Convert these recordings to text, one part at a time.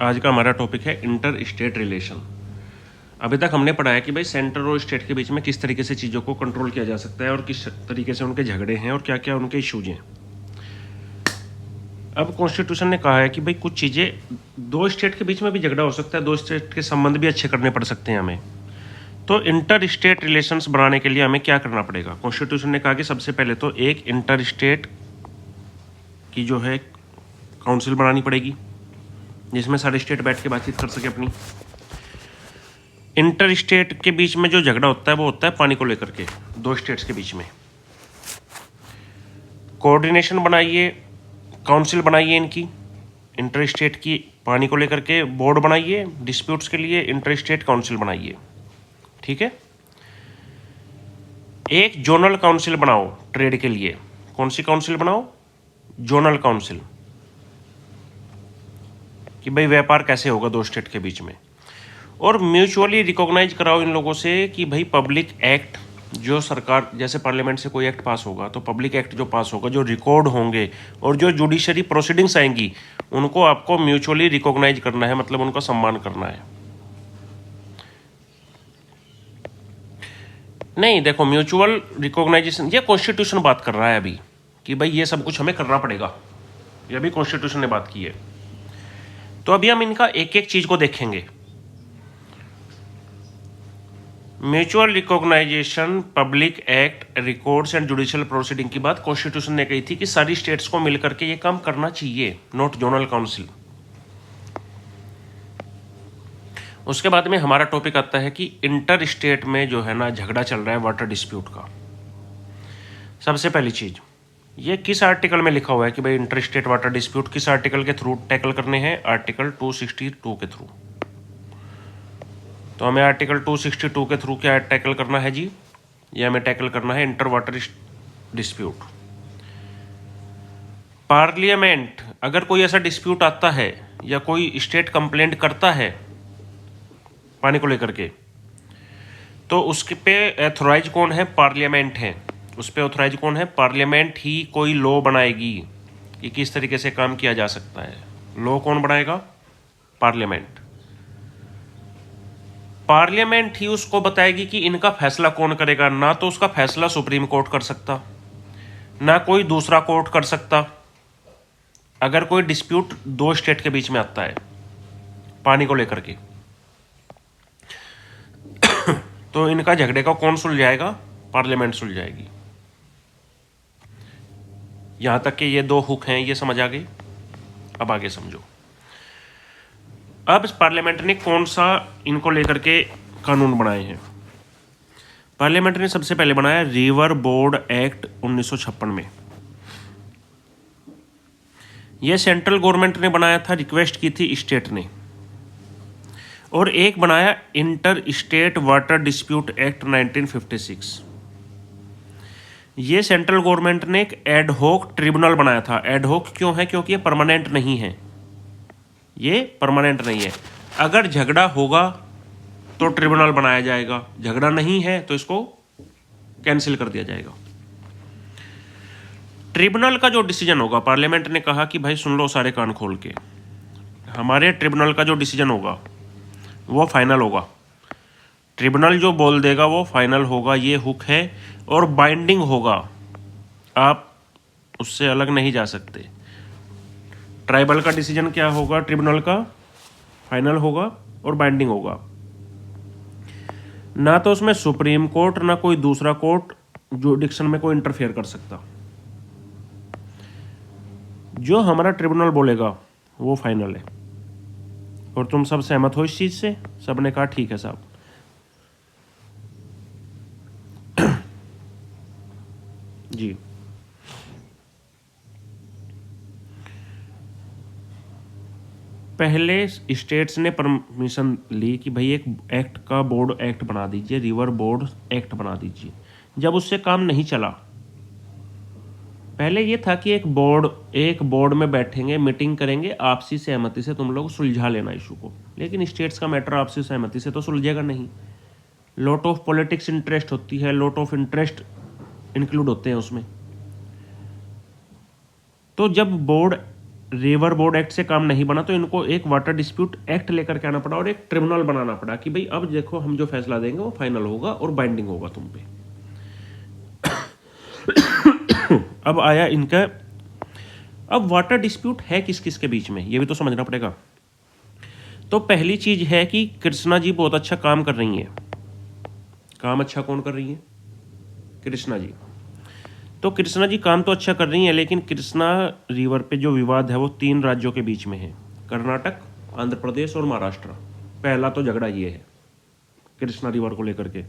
आज का हमारा टॉपिक है इंटर स्टेट रिलेशन। अभी तक हमने पढ़ा है कि भाई सेंटर और स्टेट के बीच में किस तरीके से चीज़ों को कंट्रोल किया जा सकता है और किस तरीके से उनके झगड़े हैं और क्या क्या उनके इश्यूज हैं। अब कॉन्स्टिट्यूशन ने कहा है कि भाई कुछ चीज़ें दो स्टेट के बीच में भी झगड़ा हो सकता है, दो स्टेट के संबंध भी अच्छे करने पड़ सकते हैं हमें। तो इंटर स्टेट रिलेशंस बनाने के लिए हमें क्या करना पड़ेगा? कॉन्स्टिट्यूशन ने कहा कि सबसे पहले तो एक इंटर स्टेट की जो है काउंसिल बनानी पड़ेगी जिसमें सारे स्टेट बैठ के बातचीत कर सके अपनी। इंटर स्टेट के बीच में जो झगड़ा होता है वो होता है पानी को लेकर के, दो स्टेट्स के बीच में। कोऑर्डिनेशन बनाइए, काउंसिल बनाइए इनकी, इंटर स्टेट की पानी को लेकर के बोर्ड बनाइए, डिस्प्यूट्स के लिए इंटर स्टेट काउंसिल बनाइए, ठीक है। एक जोनल काउंसिल बनाओ ट्रेड के लिए। कौन सी काउंसिल बनाओ? जोनल काउंसिल, कि भाई व्यापार कैसे होगा दो स्टेट के बीच में। और म्यूचुअली रिकॉग्नाइज कराओ इन लोगों से कि भाई पब्लिक एक्ट जो सरकार, जैसे पार्लियामेंट से कोई एक्ट पास होगा तो पब्लिक एक्ट जो पास होगा, जो रिकॉर्ड होंगे और जो जुडिशरी प्रोसीडिंग्स आएंगी उनको आपको म्यूचुअली रिकॉग्नाइज करना है, मतलब उनका सम्मान करना है। नहीं, देखो म्यूचुअल रिकॉग्नाइजेशन ये कॉन्स्टिट्यूशन बात कर रहा है अभी कि भाई ये सब कुछ हमें करना पड़ेगा, ये अभी कॉन्स्टिट्यूशन ने बात की है। तो अभी हम इनका एक एक चीज को देखेंगे। Mutual recognition, public act, records and judicial proceeding की बात कॉन्स्टिट्यूशन ने कही थी कि सारी स्टेट्स को मिलकर के ये काम करना चाहिए, नॉट जोनल काउंसिल। उसके बाद में हमारा टॉपिक आता है कि इंटर स्टेट में जो है ना झगड़ा चल रहा है वाटर डिस्प्यूट का। सबसे पहली चीज, ये किस आर्टिकल में लिखा हुआ है कि भाई इंटर स्टेट वाटर डिस्प्यूट किस आर्टिकल के थ्रू टैकल करने हैं? आर्टिकल 262 के थ्रू। तो हमें आर्टिकल 262 के थ्रू क्या टैकल करना है जी? ये हमें टैकल करना है इंटर वाटर डिस्प्यूट। पार्लियामेंट अगर कोई ऐसा डिस्प्यूट आता है या कोई स्टेट कंप्लेंट करता है पानी को लेकर के, तो उसके पे ऑथोराइज कौन है? पार्लियामेंट है। उस पे ऑथोराइज कौन है? पार्लियामेंट ही कोई लॉ बनाएगी कि किस तरीके से काम किया जा सकता है। लॉ कौन बनाएगा? पार्लियामेंट। पार्लियामेंट ही उसको बताएगी कि इनका फैसला कौन करेगा। ना तो उसका फैसला सुप्रीम कोर्ट कर सकता, ना कोई दूसरा कोर्ट कर सकता। अगर कोई डिस्प्यूट दो स्टेट के बीच में आता है पानी को लेकर के, तो इनका झगड़े का कौन सुलझाएगा? पार्लियामेंट सुलझाएगी। यहां तक कि ये दो हुक हैं, ये समझ आ गई। अब आगे समझो। अब पार्लियामेंट ने कौन सा इनको लेकर के कानून बनाए हैं? पार्लियामेंट ने सबसे पहले बनाया रिवर बोर्ड एक्ट 1956 में। यह सेंट्रल गवर्नमेंट ने बनाया था, रिक्वेस्ट की थी स्टेट ने। और एक बनाया inter state water dispute act 1956। ये सेंट्रल गवर्नमेंट ने एक एडहोक ट्रिब्यूनल बनाया था। एडहोक क्यों है? क्योंकि ये परमानेंट नहीं है, ये परमानेंट नहीं है। अगर झगड़ा होगा तो ट्रिब्यूनल बनाया जाएगा, झगड़ा नहीं है तो इसको कैंसिल कर दिया जाएगा। ट्रिब्यूनल का जो डिसीजन होगा, पार्लियामेंट ने कहा कि भाई सुन लो सारे कान खोल के, हमारे ट्रिब्यूनल का जो डिसीजन होगा वो फाइनल होगा। ट्रिब्यूनल जो बोल देगा वो फाइनल होगा, ये हुक है, और बाइंडिंग होगा, आप उससे अलग नहीं जा सकते। ट्राइबल का डिसीजन क्या होगा? ट्रिब्यूनल का फाइनल होगा और बाइंडिंग होगा। ना तो उसमें सुप्रीम कोर्ट ना कोई दूसरा कोर्ट जुडिक्शन में कोई इंटरफेयर कर सकता। जो हमारा ट्रिब्यूनल बोलेगा वो फाइनल है। और तुम सब सहमत हो इस चीज से? सबने कहा ठीक है साहब। जी, पहले स्टेट्स ने परमिशन ली कि भाई एक एक्ट का बोर्ड एक्ट बना दीजिए, रिवर बोर्ड एक्ट बना दीजिए। जब उससे काम नहीं चला, पहले ये था कि एक बोर्ड में बैठेंगे, मीटिंग करेंगे, आपसी सहमति से तुम लोग सुलझा लेना इशू को। लेकिन स्टेट्स का मैटर आपसी सहमति से तो सुलझेगा नहीं। लॉट ऑफ पॉलिटिक्स इंटरेस्ट होती है, लॉट ऑफ इंटरेस्ट इंक्लूड होते हैं उसमें। तो जब बोर्ड रिवर बोर्ड एक्ट से काम नहीं बना तो इनको एक वाटर डिस्प्यूट एक्ट लेकर के आना पड़ा और एक ट्रिब्यूनल बनाना पड़ा कि भाई अब देखो हम जो फैसला देंगे वो फाइनल होगा और बाइंडिंग होगा तुम पे। अब आया इनका, अब वाटर डिस्प्यूट है किस किस के बीच में ये भी तो समझना पड़ेगा। तो पहली चीज है कि कृष्णा जी बहुत अच्छा काम कर रही हैं। काम अच्छा कौन कर रही है? कृष्णा जी। तो कृष्णा जी काम तो अच्छा कर रही हैं, लेकिन कृष्णा रिवर पे जो विवाद है वो 3 राज्यों के बीच में है, कर्नाटक, आंध्र प्रदेश और महाराष्ट्र। पहला तो झगड़ा ये है कृष्णा रिवर को लेकर के।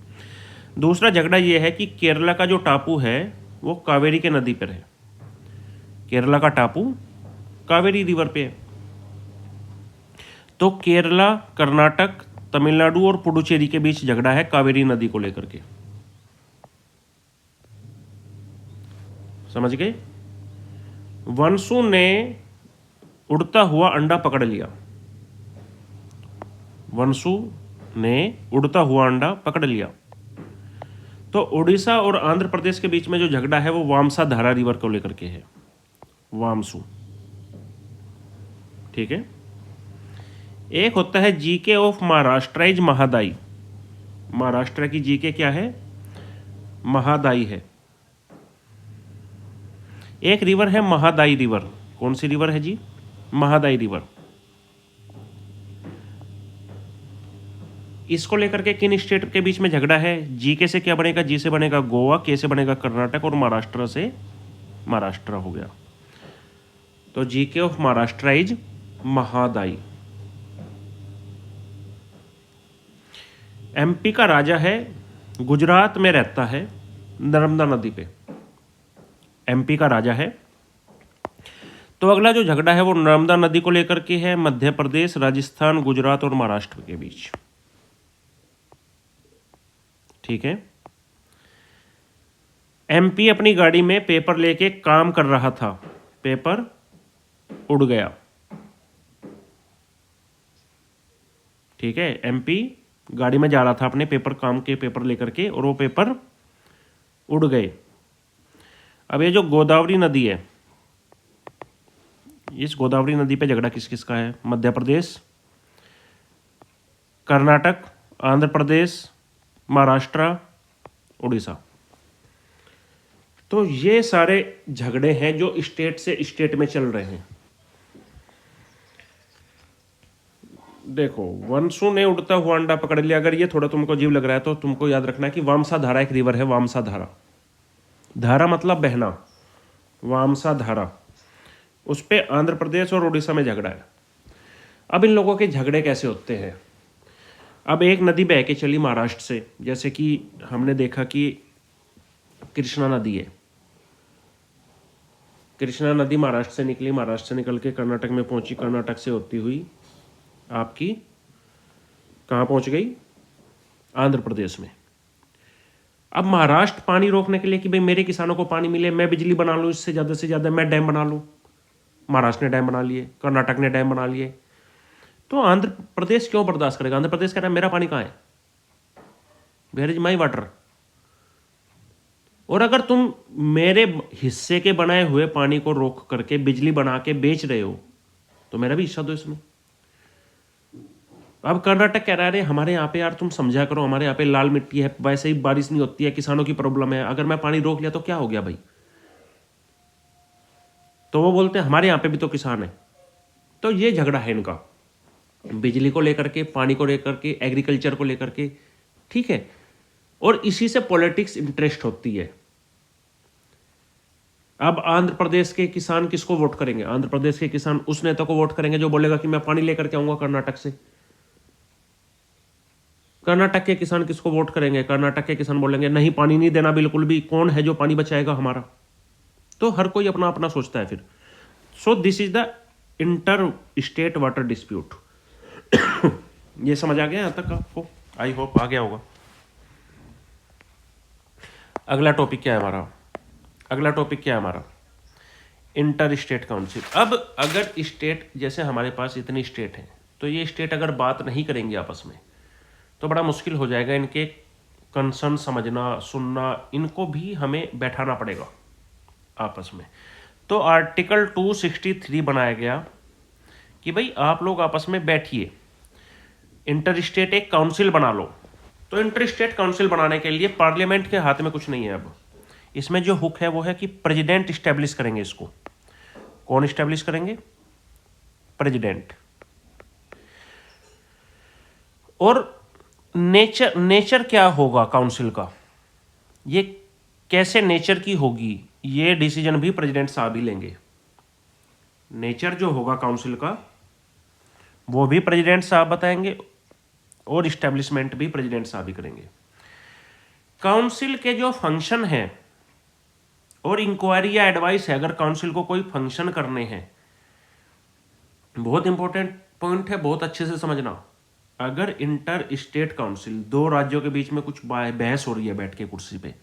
दूसरा झगड़ा ये है कि केरला का जो टापू है वो कावेरी के नदी पर है। केरला का टापू कावेरी रिवर पे है। तो केरला, कर्नाटक, तमिलनाडु और पुडुचेरी के बीच झगड़ा है कावेरी नदी को लेकर के। समझ गए? वंशु ने उड़ता हुआ अंडा पकड़ लिया। वंशु ने उड़ता हुआ अंडा पकड़ लिया। तो उड़ीसा और आंध्र प्रदेश के बीच में जो झगड़ा है वो वामसा धारा रिवर को लेकर के है, वामसू। ठीक है। एक होता है जीके ऑफ महाराष्ट्राइज महादाई। महाराष्ट्र की जीके क्या है? महादाई है। एक रिवर है महादाई रिवर। कौन सी रिवर है जी? महादाई रिवर। इसको लेकर के किन स्टेट के बीच में झगड़ा है? जी के से क्या बनेगा? जी से बनेगा गोवा, के से बनेगा कर्नाटक और महाराष्ट्र से महाराष्ट्र हो गया। तो जी के of Maharashtra is Mahadayi. MP का राजा है, गुजरात में रहता है, नर्मदा नदी पे। एमपी का राजा है। तो अगला जो झगड़ा है वो नर्मदा नदी को लेकर के है, मध्य प्रदेश, राजस्थान, गुजरात और महाराष्ट्र के बीच। ठीक है। एमपी अपनी गाड़ी में पेपर लेके काम कर रहा था, पेपर उड़ गया। ठीक है। एमपी गाड़ी में जा रहा था अपने काम के पेपर लेकर के और वो पेपर उड़ गए। अब ये जो गोदावरी नदी है, इस गोदावरी नदी पे झगड़ा किस किस का है? मध्य प्रदेश, कर्नाटक, आंध्र प्रदेश, महाराष्ट्र, उड़ीसा। तो ये सारे झगड़े हैं जो स्टेट से स्टेट में चल रहे हैं। देखो, वंशु ने उड़ता हुआ अंडा पकड़ लिया। अगर ये थोड़ा तुमको अजीब लग रहा है तो तुमको याद रखना है कि वामसा धारा एक रिवर है। वामसा धारा, धारा मतलब बहना, वामसा धारा, उस पे आंध्र प्रदेश और उड़ीसा में झगड़ा है। अब इन लोगों के झगड़े कैसे होते हैं? अब एक नदी बह के चली महाराष्ट्र से, जैसे कि हमने देखा कि कृष्णा नदी है। कृष्णा नदी महाराष्ट्र से निकली, महाराष्ट्र से निकल के कर्नाटक में पहुंची, कर्नाटक से होती हुई आपकी कहाँ पहुंच गई? आंध्र प्रदेश में। अब महाराष्ट्र पानी रोकने के लिए कि भाई मेरे किसानों को पानी मिले, मैं बिजली बना लूँ इससे ज़्यादा, मैं डैम बना लूँ। महाराष्ट्र ने डैम बना लिए, कर्नाटक ने डैम बना लिए। तो आंध्र प्रदेश क्यों बर्दाश्त करेगा? आंध्र प्रदेश कह रहा है मेरा पानी कहाँ है, वेयर इज माई वाटर। और अगर तुम मेरे हिस्से के बनाए हुए पानी को रोक करके बिजली बना के बेच रहे हो तो मेरा भी हिस्सा दो इसमें। अब कर्नाटक कह रहा है हमारे यहाँ पे यार तुम समझा करो, हमारे यहाँ पे लाल मिट्टी है, वैसे ही बारिश नहीं होती है, किसानों की प्रॉब्लम है, अगर मैं पानी रोक लिया तो क्या हो गया भाई? तो वो बोलते हैं हमारे यहाँ पे भी तो किसान है। तो ये झगड़ा है इनका, बिजली को लेकर के, पानी को लेकर के, एग्रीकल्चर को लेकर के। ठीक है। और इसी से पॉलिटिक्स इंटरेस्ट होती है। अब आंध्र प्रदेश के किसान किसको वोट करेंगे? आंध्र प्रदेश के किसान उस नेता को वोट करेंगे जो बोलेगा कि मैं पानी लेकर के आऊंगा कर्नाटक से। कर्नाटक के किसान किसको वोट करेंगे? कर्नाटक के किसान बोलेंगे नहीं, पानी नहीं देना बिल्कुल भी, कौन है जो पानी बचाएगा हमारा? तो हर कोई अपना अपना सोचता है फिर। So this is the inter state water dispute. ये समझ आ गया यहां तक आपको? आई होप आ गया होगा। अगला टॉपिक क्या है हमारा? अगला टॉपिक क्या है हमारा? Inter state council. अब अगर स्टेट, जैसे हमारे पास इतनी स्टेट हैं, तो ये स्टेट अगर बात नहीं करेंगे आपस में तो बड़ा मुश्किल हो जाएगा। इनके कंसर्न समझना, सुनना, इनको भी हमें बैठाना पड़ेगा आपस में। तो आर्टिकल 263 बनाया गया कि भाई आप लोग आपस में बैठिए, इंटर स्टेट एक काउंसिल बना लो। तो इंटर स्टेट काउंसिल बनाने के लिए पार्लियामेंट के हाथ में कुछ नहीं है। अब इसमें जो हुक है वो है कि प्रेसिडेंट इस्टेब्लिश करेंगे इसको। कौन इस्टेब्लिश करेंगे? प्रेसिडेंट। और नेचर क्या होगा काउंसिल का, ये कैसे नेचर की होगी, ये डिसीजन भी प्रेसिडेंट साहब ही लेंगे। नेचर जो होगा काउंसिल का वो भी प्रेसिडेंट साहब बताएंगे और इस्टेब्लिशमेंट भी प्रेसिडेंट साहब ही करेंगे। काउंसिल के जो फंक्शन हैं और इंक्वायरी या एडवाइस है, अगर काउंसिल को कोई फंक्शन करने हैं, बहुत इंपॉर्टेंट पॉइंट है, बहुत अच्छे से समझना। अगर इंटर स्टेट काउंसिल, दो राज्यों के बीच में कुछ बहस हो रही है बैठ के कुर्सी पे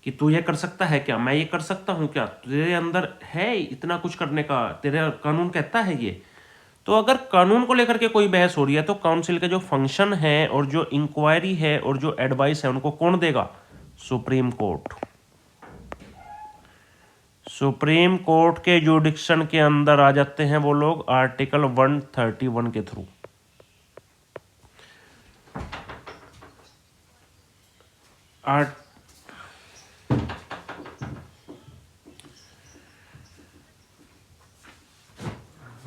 कि तू ये कर सकता है क्या, मैं ये कर सकता हूं क्या, तेरे अंदर है इतना कुछ करने का, तेरा कानून कहता है ये, तो अगर कानून को लेकर के कोई बहस हो रही है तो काउंसिल के जो फंक्शन है और जो इंक्वायरी है और जो एडवाइस है उनको कौन देगा? Supreme court. सुप्रीम कोर्ट के जुडिक्शन के अंदर आ जाते हैं वो लोग आर्टिकल 131 के थ्रू।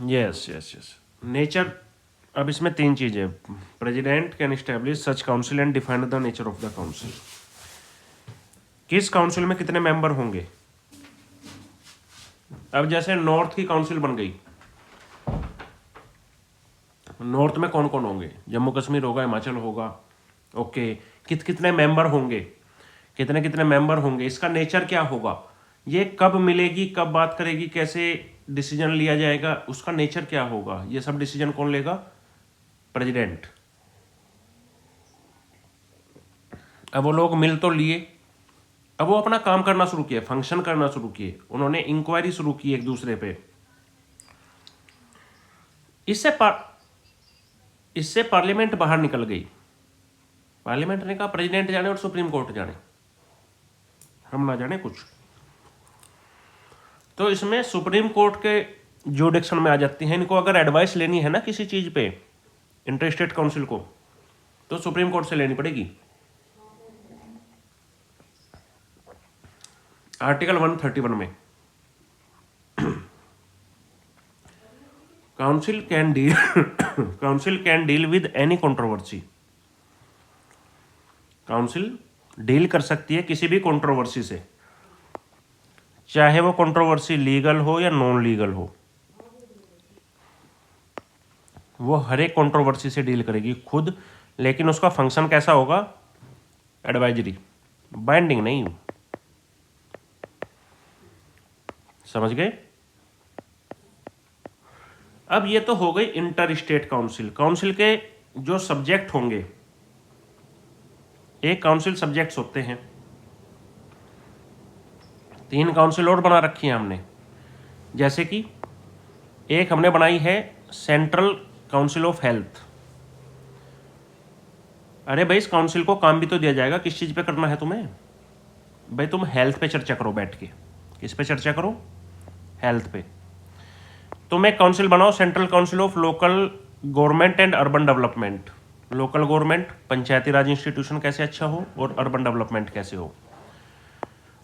Yes nature. अब इसमें तीन चीजें, president can establish such council and define the nature of the council. किस काउंसिल में कितने मेंबर होंगे? अब जैसे नॉर्थ की काउंसिल बन गई, नॉर्थ में कौन कौन होंगे? जम्मू कश्मीर होगा, हिमाचल होगा, ओके। कितने मेंबर होंगे, कितने मेंबर होंगे, इसका नेचर क्या होगा, ये कब मिलेगी, कब बात करेगी, कैसे डिसीजन लिया जाएगा, उसका नेचर क्या होगा, ये सब डिसीजन कौन लेगा? प्रेसिडेंट। अब वो लोग मिल तो लिए, अब वो अपना काम करना शुरू किए, फंक्शन करना शुरू किए, उन्होंने इंक्वायरी शुरू की एक दूसरे पे। इससे पार्लियामेंट बाहर निकल गई। पार्लियामेंट ने कहा प्रेसिडेंट जाने और सुप्रीम कोर्ट जाने, हम ना जाने कुछ। तो इसमें सुप्रीम कोर्ट के जुडिक्शन में आ जाती हैं। इनको अगर एडवाइस लेनी है ना किसी चीज पे इंटर स्टेट काउंसिल को, तो सुप्रीम कोर्ट से लेनी पड़ेगी। आर्टिकल 131 में council can deal with any controversy. Council deal कर सकती है किसी भी कंट्रोवर्सी से, चाहे वो कंट्रोवर्सी लीगल हो या नॉन लीगल हो, वो हर एक कंट्रोवर्सी से डील करेगी खुद। लेकिन उसका फंक्शन कैसा होगा? एडवाइजरी, बाइंडिंग नहीं। समझ गए? अब ये तो हो गई इंटर स्टेट काउंसिल। काउंसिल के जो सब्जेक्ट होंगे, एक काउंसिल सब्जेक्ट्स होते हैं, 3 काउंसिल और बना रखी है हमने। जैसे कि एक हमने बनाई है सेंट्रल काउंसिल ऑफ हेल्थ। अरे भाई, इस काउंसिल को काम भी तो दिया जाएगा, किस चीज़ पे करना है तुम्हें? भाई तुम हेल्थ पे चर्चा करो बैठ के। किस पे चर्चा करो? हेल्थ पे। तुम एक काउंसिल बनाओ, central council of local government and urban development. Local government, Panchayati Raj institution कैसे अच्छा हो और अर्बन डेवलपमेंट कैसे हो।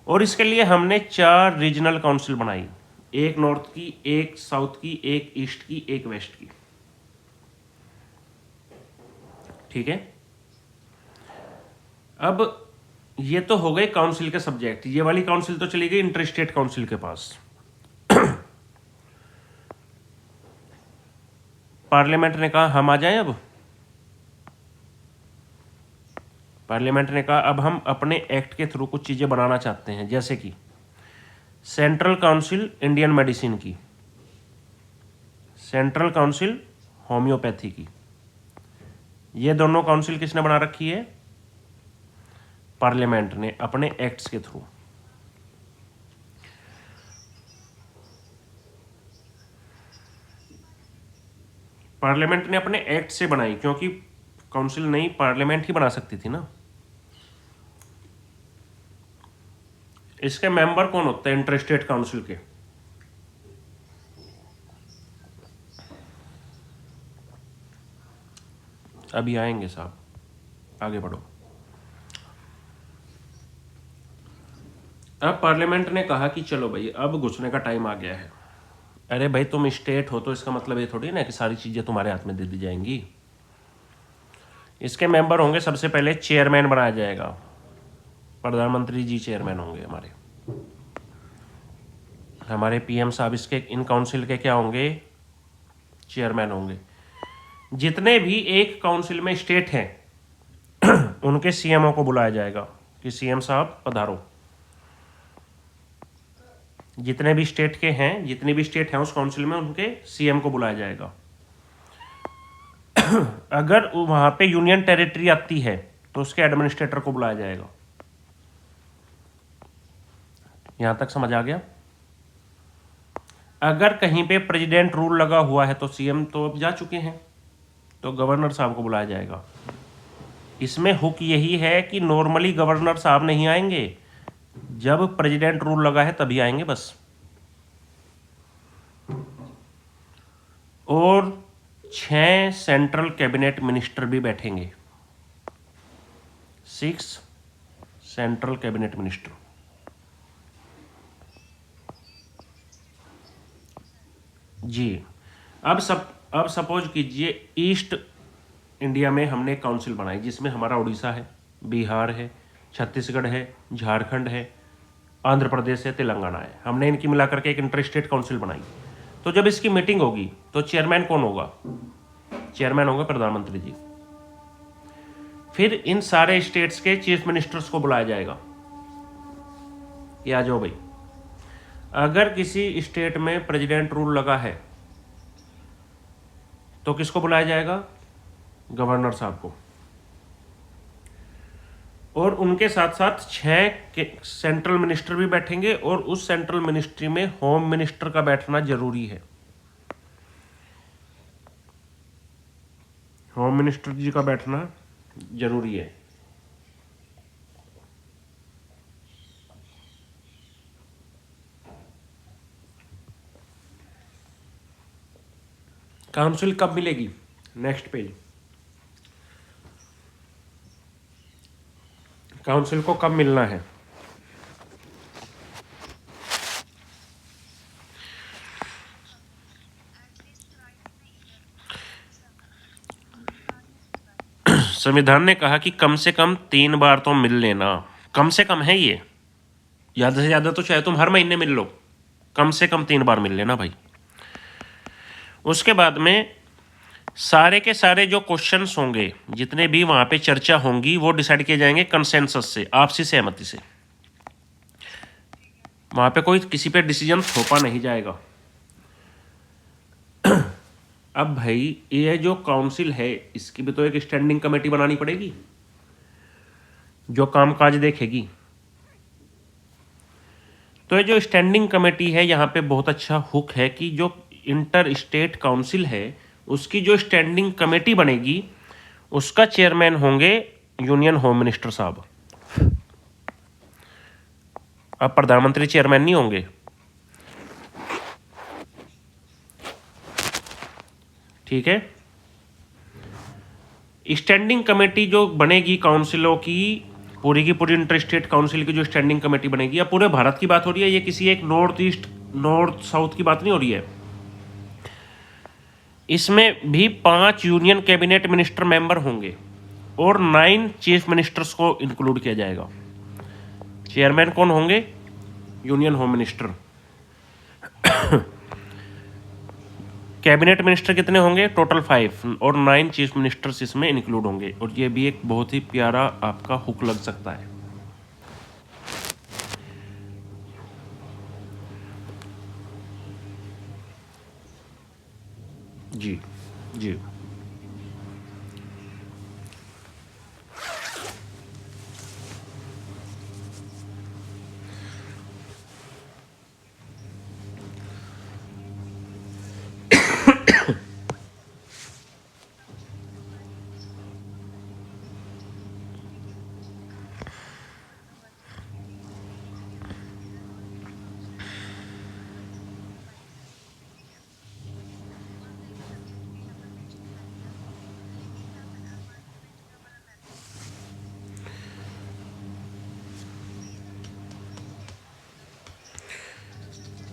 और इसके लिए हमने 4 रीजनल काउंसिल बनाई, एक नॉर्थ की, एक साउथ की, एक ईस्ट की, एक वेस्ट की। ठीक है। अब ये तो हो गए काउंसिल के सब्जेक्ट। ये वाली काउंसिल तो चली गई इंटर स्टेट काउंसिल के पास। पार्लियामेंट ने कहा हम आ जाएं। अब पार्लियामेंट ने कहा अब हम अपने एक्ट के थ्रू कुछ चीज़ें बनाना चाहते हैं, जैसे कि सेंट्रल काउंसिल इंडियन मेडिसिन की, सेंट्रल काउंसिल होम्योपैथी की। ये दोनों काउंसिल किसने बना रखी है? पार्लियामेंट ने अपने एक्ट्स के थ्रू। पार्लियामेंट ने अपने एक्ट से बनाई, क्योंकि काउंसिल नहीं, पार्लियामेंट ही बना सकती थी ना। इसके मेंबर कौन होते हैं इंटर स्टेट काउंसिल के? अभी आएंगे साहब, आगे बढ़ो। अब पार्लियामेंट ने कहा कि चलो भाई अब घुसने का टाइम आ गया है। अरे भाई तुम स्टेट हो तो इसका मतलब ये थोड़ी ना कि सारी चीज़ें तुम्हारे हाथ में दे दी जाएंगी। इसके मेंबर होंगे, सबसे पहले चेयरमैन बनाया जाएगा, प्रधानमंत्री जी चेयरमैन होंगे हमारे पीएम साहब इसके इन काउंसिल के क्या होंगे, चेयरमैन होंगे। जितने भी एक काउंसिल में स्टेट हैं उनके सीएमओ को बुलाया जाएगा कि सीएम साहब पधारो। जितने भी स्टेट के हैं, जितनी भी स्टेट हैं उस काउंसिल में उनके सीएम को बुलाया जाएगा। अगर वहां पे यूनियन टेरिटरी आती है तो उसके एडमिनिस्ट्रेटर को बुलाया जाएगा। यहां तक समझ आ गया? अगर कहीं पे प्रेसिडेंट रूल लगा हुआ है तो सीएम तो अब जा चुके हैं, तो गवर्नर साहब को बुलाया जाएगा। इसमें हुक यही है कि नॉर्मली गवर्नर साहब नहीं आएंगे, जब प्रेसिडेंट रूल लगा है तभी आएंगे बस। और 6 सेंट्रल कैबिनेट मिनिस्टर भी बैठेंगे, 6 सेंट्रल कैबिनेट मिनिस्टर। जी, अब सपोज कीजिए ईस्ट इंडिया में हमने एक काउंसिल बनाई जिसमें हमारा उड़ीसा है, बिहार है, छत्तीसगढ़ है, झारखंड है, आंध्र प्रदेश है, तेलंगाना है। हमने इनकी मिलाकर के एक इंटर स्टेट काउंसिल बनाई। तो जब इसकी मीटिंग होगी तो चेयरमैन कौन होगा? चेयरमैन होगा प्रधानमंत्री जी। फिर इन सारे स्टेट्स के चीफ मिनिस्टर्स को बुलाया जाएगा कि आ जाओ भाई। अगर किसी स्टेट में प्रेसिडेंट रूल लगा है तो किसको बुलाया जाएगा? गवर्नर साहब को। और उनके साथ साथ 6 सेंट्रल मिनिस्टर भी बैठेंगे, और उस सेंट्रल मिनिस्ट्री में होम मिनिस्टर का बैठना जरूरी है। होम मिनिस्टर जी का बैठना जरूरी है। काउंसिल कब मिलेगी? Next page. काउंसिल को कब मिलना है? संविधान ने कहा कि कम से कम 3 बार तो मिल लेना। कम से कम है ये, ज़्यादा से ज़्यादा तो चाहे तुम हर महीने मिल लो, कम से कम 3 बार मिल लेना भाई। उसके बाद में सारे के सारे जो क्वेश्चंस होंगे, जितने भी वहाँ पे चर्चा होंगी, वो डिसाइड किए जाएंगे कंसेंसस से, आपसी सहमति से। वहाँ पे कोई किसी पे डिसीजन थोपा नहीं जाएगा। अब भाई ये जो काउंसिल है इसकी भी तो एक स्टैंडिंग कमेटी बनानी पड़ेगी जो कामकाज देखेगी। तो ये जो स्टैंडिंग कमेटी है, यहाँ पे बहुत अच्छा हुक है कि जो इंटर स्टेट काउंसिल है उसकी जो स्टैंडिंग कमेटी बनेगी उसका चेयरमैन होंगे यूनियन होम मिनिस्टर साहब। अब प्रधानमंत्री चेयरमैन नहीं होंगे, ठीक है। स्टैंडिंग कमेटी जो बनेगी काउंसिलों की पूरी इंटर स्टेट काउंसिल की जो स्टैंडिंग कमेटी बनेगी, या पूरे भारत की बात हो रही है, ये किसी एक नॉर्थ ईस्ट नॉर्थ साउथ की बात नहीं हो रही है। इसमें भी 5 यूनियन कैबिनेट मिनिस्टर मेंबर होंगे और 9 चीफ मिनिस्टर्स को इंक्लूड किया जाएगा। चेयरमैन कौन होंगे? Union home minister. Cabinet minister कितने होंगे? टोटल 5, और 9 चीफ मिनिस्टर्स इसमें इंक्लूड होंगे। और ये भी एक बहुत ही प्यारा आपका हुक लग सकता है। जी जी।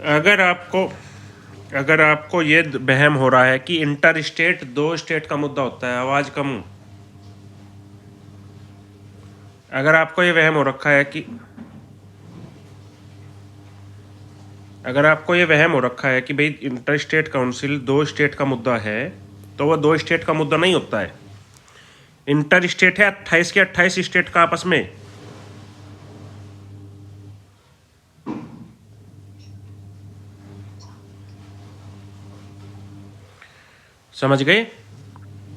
अगर आपको ये वहम हो रहा है कि इंटर स्टेट 2 स्टेट का मुद्दा होता है, आवाज कम, अगर आपको ये वहम हो रखा है कि भाई इंटर स्टेट काउंसिल 2 स्टेट का मुद्दा है, तो वो 2 स्टेट का मुद्दा नहीं होता है। इंटर स्टेट है 28 के 28 स्टेट का आपस में। समझ गए?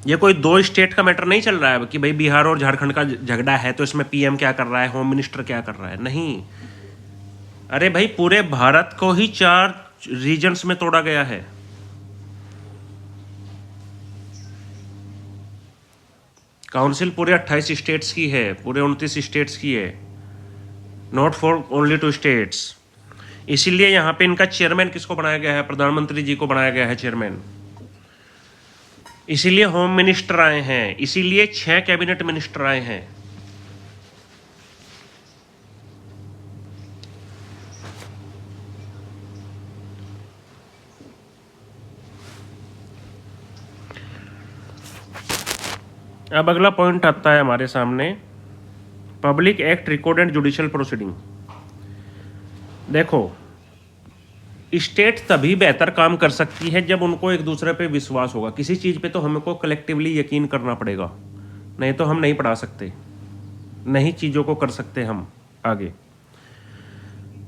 ये कोई 2 स्टेट का मैटर नहीं चल रहा है कि भाई बिहार और झारखंड का झगड़ा है तो इसमें पीएम क्या कर रहा है, होम मिनिस्टर क्या कर रहा है, नहीं। अरे भाई पूरे भारत को ही 4 रीजन्स में तोड़ा गया है। काउंसिल पूरे 28 स्टेट्स की है, पूरे 29 स्टेट्स की है, नॉट फॉर ओनली 2 स्टेट्स। इसीलिए यहाँ पे इनका चेयरमैन किसको बनाया गया है? प्रधानमंत्री जी को बनाया गया है चेयरमैन। इसीलिए होम मिनिस्टर आए हैं, इसीलिए 6 कैबिनेट मिनिस्टर आए हैं। अब अगला पॉइंट आता है हमारे सामने, public act record and judicial proceeding. देखो, स्टेट तभी बेहतर काम कर सकती है जब उनको एक दूसरे पे विश्वास होगा। किसी चीज़ पे तो हमको कलेक्टिवली यकीन करना पड़ेगा, नहीं तो हम नहीं पढ़ा सकते, नहीं चीज़ों को कर सकते हम आगे।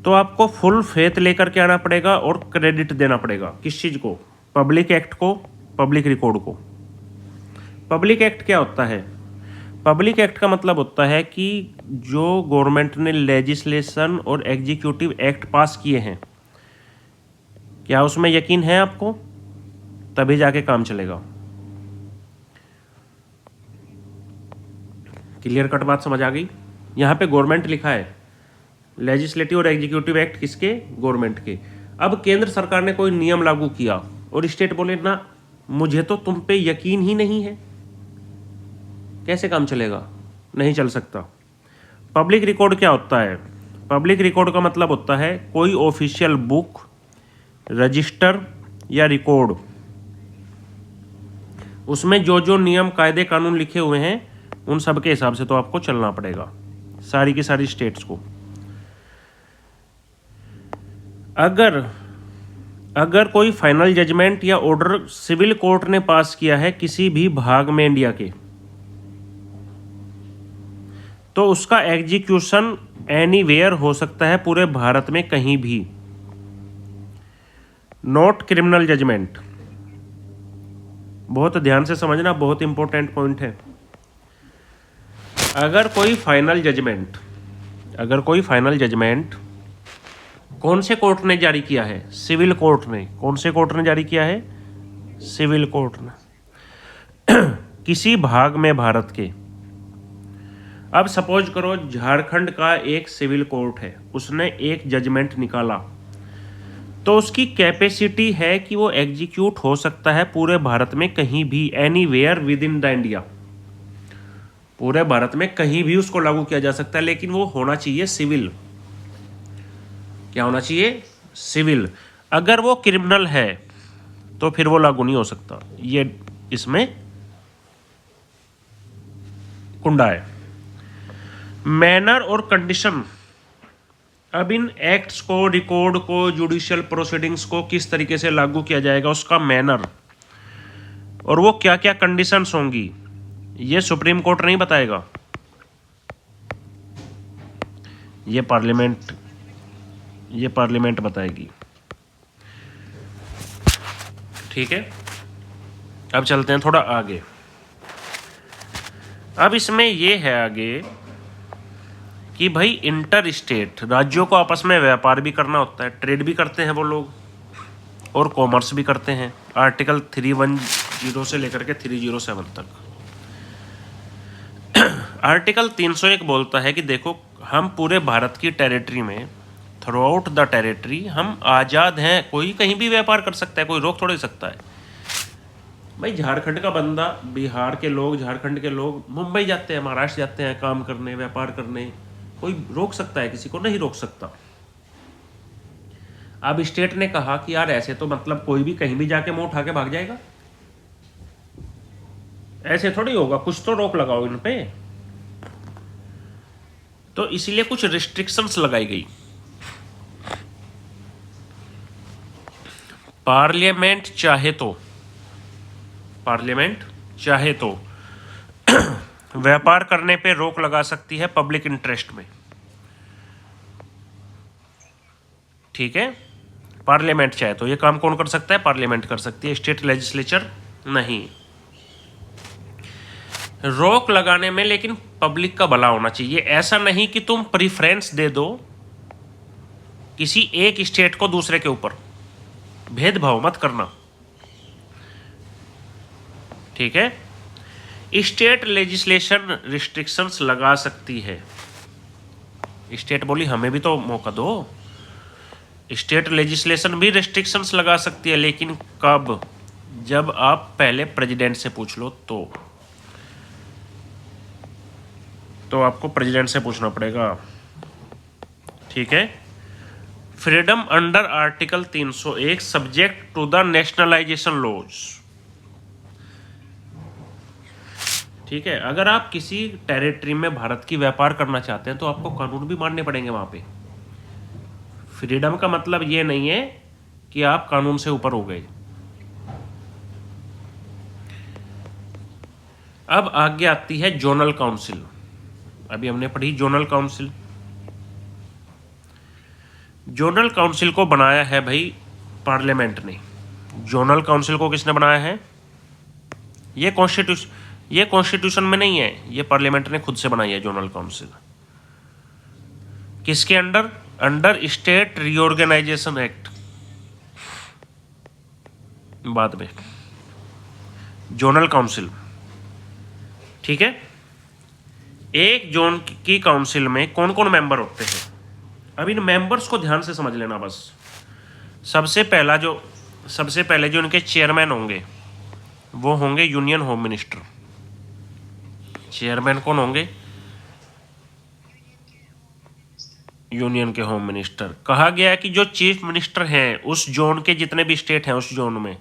तो आपको फुल फेथ लेकर के आना पड़ेगा और क्रेडिट देना पड़ेगा। किस चीज़ को? पब्लिक एक्ट को, पब्लिक रिकॉर्ड को। पब्लिक एक्ट क्या होता है? पब्लिक एक्ट का मतलब होता है कि जो गवर्नमेंट ने लेजिस्लेशन और एग्जीक्यूटिव एक्ट पास किए हैं, क्या उसमें यकीन है आपको? तभी जाके काम चलेगा। क्लियर कट बात समझ आ गई? यहाँ पे गवर्नमेंट लिखा है, लेजिस्लेटिव और एग्जीक्यूटिव एक्ट किसके? गवर्नमेंट के। अब केंद्र सरकार ने कोई नियम लागू किया और स्टेट बोले ना मुझे तो तुम पे यकीन ही नहीं है, कैसे काम चलेगा? नहीं चल सकता। पब्लिक रिकॉर्ड क्या होता है? पब्लिक रिकॉर्ड का मतलब होता है कोई ऑफिशियल बुक, रजिस्टर या रिकॉर्ड, उसमें जो जो नियम कायदे कानून लिखे हुए हैं उन सब के हिसाब से तो आपको चलना पड़ेगा, सारी की सारी स्टेट्स को। अगर कोई फाइनल जजमेंट या ऑर्डर सिविल कोर्ट ने पास किया है किसी भी भाग में इंडिया के, तो उसका एग्जीक्यूशन एनीवेयर हो सकता है, पूरे भारत में कहीं भी। Not criminal judgment. बहुत ध्यान से समझना, बहुत इंपॉर्टेंट पॉइंट है। अगर कोई फाइनल जजमेंट कौन से कोर्ट ने जारी किया है? सिविल कोर्ट ने। कौन से कोर्ट ने जारी किया है? सिविल कोर्ट ने। किसी भाग में भारत के। अब सपोज करो झारखंड का एक सिविल कोर्ट है, उसने एक जजमेंट निकाला, तो उसकी कैपेसिटी है कि वो एग्जीक्यूट हो सकता है पूरे भारत में कहीं भी, anywhere with in the India. पूरे भारत में कहीं भी उसको लागू किया जा सकता है, लेकिन वो होना चाहिए सिविल। क्या होना चाहिए? सिविल। अगर वो क्रिमिनल है तो फिर वो लागू नहीं हो सकता। ये इसमें कुंडा है। मैनर और कंडीशन। अब इन एक्ट्स को, रिकॉर्ड को, जुडिशियल प्रोसीडिंग्स को किस तरीके से लागू किया जाएगा, उसका मैनर और वो क्या क्या कंडीशंस होंगी, ये सुप्रीम कोर्ट नहीं बताएगा, ये पार्लियामेंट बताएगी। ठीक है, अब चलते हैं थोड़ा आगे। अब इसमें ये है आगे कि भाई इंटर स्टेट, राज्यों को आपस में व्यापार भी करना होता है, ट्रेड भी करते हैं वो लोग और कॉमर्स भी करते हैं। आर्टिकल 310 से लेकर के 307 तक। आर्टिकल 301 बोलता है कि देखो, हम पूरे भारत की टेरिटरी में, थ्रू आउट द टेरिटरी हम आज़ाद हैं, कोई कहीं भी व्यापार कर सकता है, कोई रोक थोड़ी सकता है। भाई झारखंड का बंदा, बिहार के लोग, झारखंड के लोग मुंबई जाते हैं, महाराष्ट्र जाते हैं काम करने, व्यापार करने, कोई रोक सकता है? किसी को नहीं रोक सकता। अब स्टेट ने कहा कि यार ऐसे तो मतलब कोई भी कहीं भी जाके मुंह उठा के भाग जाएगा, ऐसे थोड़ी होगा, कुछ तो रोक लगाओ इन पे। तो इसीलिए कुछ रिस्ट्रिक्शंस लगाई गई। पार्लियामेंट चाहे तो व्यापार करने पे रोक लगा सकती है पब्लिक इंटरेस्ट में, ठीक है। पार्लियामेंट चाहे तो, ये काम कौन कर सकता है? पार्लियामेंट कर सकती है, स्टेट लेजिस्लेचर नहीं। रोक लगाने में लेकिन पब्लिक का भला होना चाहिए, ऐसा नहीं कि तुम प्रीफरेंस दे दो किसी एक स्टेट को दूसरे के ऊपर, भेदभाव मत करना, ठीक है। स्टेट लेजिस्लेशन रिस्ट्रिक्शंस लगा सकती है, स्टेट बोली हमें भी तो मौका दो, स्टेट लेजिस्लेशन भी रिस्ट्रिक्शंस लगा सकती है, लेकिन कब? जब आप पहले प्रेसिडेंट से पूछ लो तो आपको प्रेसिडेंट से पूछना पड़ेगा, ठीक है। Freedom under article 301 subject to the nationalization laws, ठीक है। अगर आप किसी टेरिटरी में भारत की व्यापार करना चाहते हैं तो आपको कानून भी मानने पड़ेंगे वहां पे। फ्रीडम का मतलब ये नहीं है कि आप कानून से ऊपर हो गए। अब आगे आती है जोनल काउंसिल, अभी हमने पढ़ी जोनल काउंसिल। जोनल काउंसिल को बनाया है भाई पार्लियामेंट ने। जोनल काउंसिल को किसने बनाया है? ये कॉन्स्टिट्यूशन में नहीं है, ये पार्लियामेंट ने खुद से बनाई है जोनल काउंसिल। किसके under? Under state reorganization act, बाद में जोनल काउंसिल, ठीक है। एक जोन की काउंसिल में कौन कौन मेंबर होते हैं? अब इन मेंबर्स को ध्यान से समझ लेना बस। सबसे पहले जो इनके चेयरमैन होंगे वो होंगे यूनियन होम मिनिस्टर। चेयरमैन कौन होंगे? यूनियन के होम मिनिस्टर। कहा गया है कि जो चीफ मिनिस्टर हैं उस जोन के, जितने भी स्टेट हैं उस जोन में,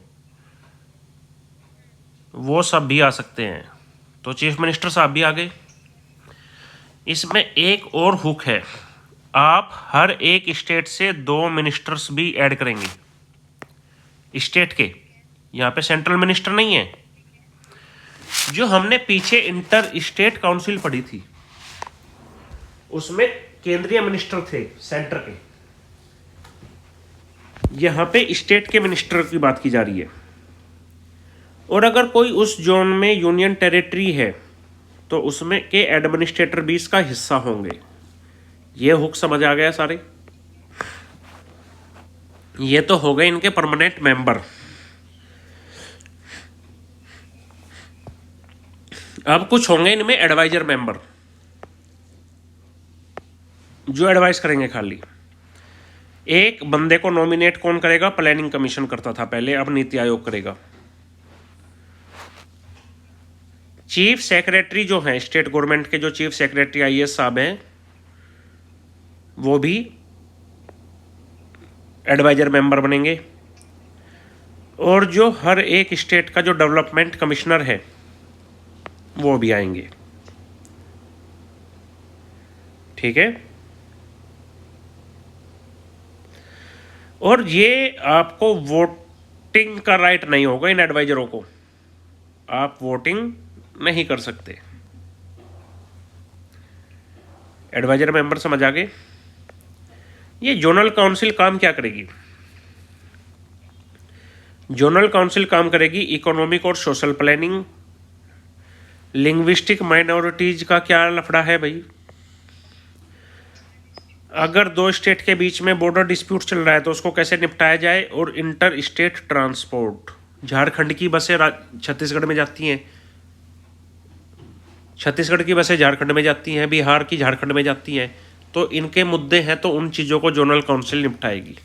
वो सब भी आ सकते हैं। तो चीफ मिनिस्टर साहब भी आ गए। इसमें एक और हुक है, आप हर एक स्टेट से 2 मिनिस्टर्स भी ऐड करेंगे स्टेट के, यहाँ पे सेंट्रल मिनिस्टर नहीं है। जो हमने पीछे इंटर स्टेट काउंसिल पढ़ी थी उसमें केंद्रीय मिनिस्टर थे सेंटर के, यहाँ पे स्टेट के मिनिस्टर की बात की जा रही है। और अगर कोई उस जोन में यूनियन टेरिटरी है तो उसमें के एडमिनिस्ट्रेटर भी इसका हिस्सा होंगे। ये हुक समझ आ गया सारे? ये तो हो गए इनके परमानेंट मेंबर। अब कुछ होंगे इनमें एडवाइजर मेंबर, जो एडवाइस करेंगे खाली। एक बंदे को नॉमिनेट कौन करेगा? प्लानिंग कमीशन करता था पहले, अब नीति आयोग करेगा। चीफ सेक्रेटरी जो हैं स्टेट गवर्नमेंट के, जो चीफ सेक्रेटरी आईएएस साहब हैं, वो भी एडवाइजर मेंबर बनेंगे। और जो हर एक स्टेट का जो डेवलपमेंट कमिश्नर है वो भी आएंगे, ठीक है। और ये आपको वोटिंग का राइट नहीं होगा, इन एडवाइजरों को आप वोटिंग नहीं कर सकते। एडवाइजर मेंबर समझ आ गए? ये जोनल काउंसिल काम क्या करेगी? जोनल काउंसिल काम करेगी इकोनॉमिक और सोशल प्लानिंग। लिंग्विस्टिक माइनॉरिटीज का क्या लफड़ा है भाई? अगर 2 स्टेट के बीच में बॉर्डर डिस्प्यूट चल रहा है तो उसको कैसे निपटाया जाए। और इंटर स्टेट ट्रांसपोर्ट, झारखंड की बसें छत्तीसगढ़ में जाती हैं, छत्तीसगढ़ की बसें झारखंड में जाती हैं, बिहार की झारखंड में जाती हैं, तो इनके मुद्दे हैं, तो उन चीज़ों को जोनल काउंसिल निपटाएगी।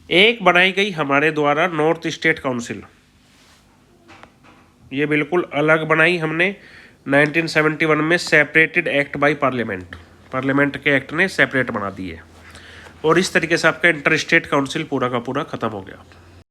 एक बनाई गई हमारे द्वारा नॉर्थ स्टेट काउंसिल, ये बिल्कुल अलग बनाई हमने 1971 में, separated act by parliament, parliament के एक्ट ने सेपरेट बना दी है। और इस तरीके से आपका इंटर स्टेट काउंसिल पूरा का पूरा ख़त्म हो गया।